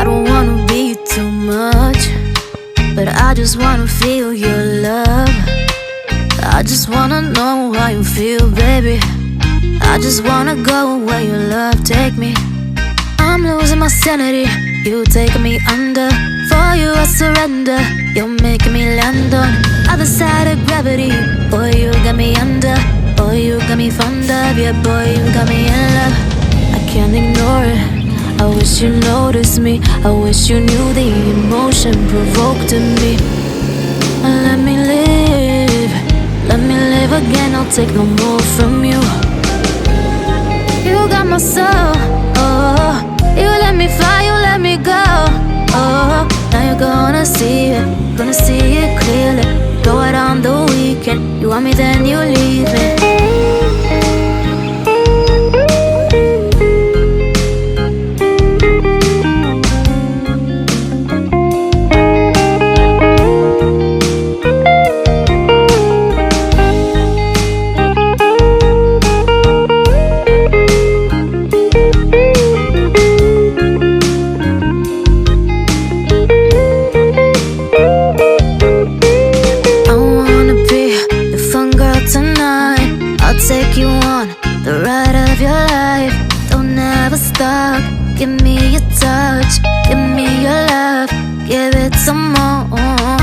don't wanna be too much, but I just wanna feel your love. I just wanna know how you feel, baby. I just wanna go where your love take me. I'm losing my sanity, you taking me under. For you I surrender, you're making me land on other side of gravity. Boy, you got me under. Boy, you got me fond of. Yeah, boy, you got me in love. I can't ignore it. I wish you noticed me. I wish you knew the emotion provoked in me. Let me live. Let me live again. I'll take no more from you. You got my soul. Oh, you let me fly. You let me go. Oh, now you're gonna see it. Gonna see it clearly. Go out on the weekend. You want me, then you leave me. Take you on the ride of your life. Don't ever stop. Give me your touch, give me your love, give it some more.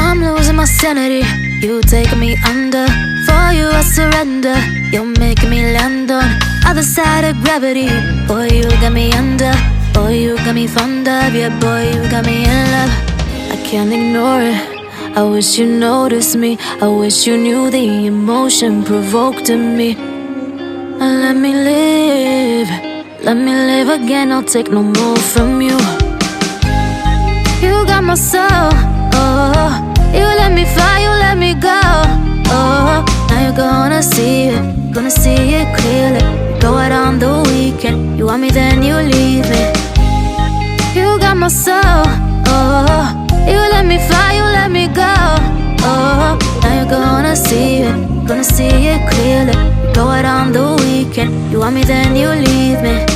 I'm losing my sanity, you taking me under. For you I surrender, you're making me land on other side of gravity. Boy, you got me under. Boy, you got me fond of. Yeah, boy, you got me in love. I can't ignore it. I wish you noticed me. I wish you knew the emotion provoked in me. Let me live. Let me live again. I'll take no more from you. You got my soul. Oh, you let me fly. You let me go. Oh, now you're gonna see it. Gonna see it clearly. Go out on the weekend. You want me, then you leave me. You got my soul. Oh, you let me fly, you let me go. Oh, now you're gonna see it. Gonna see it clearly. Go out on the weekend. You want me, then you leave me.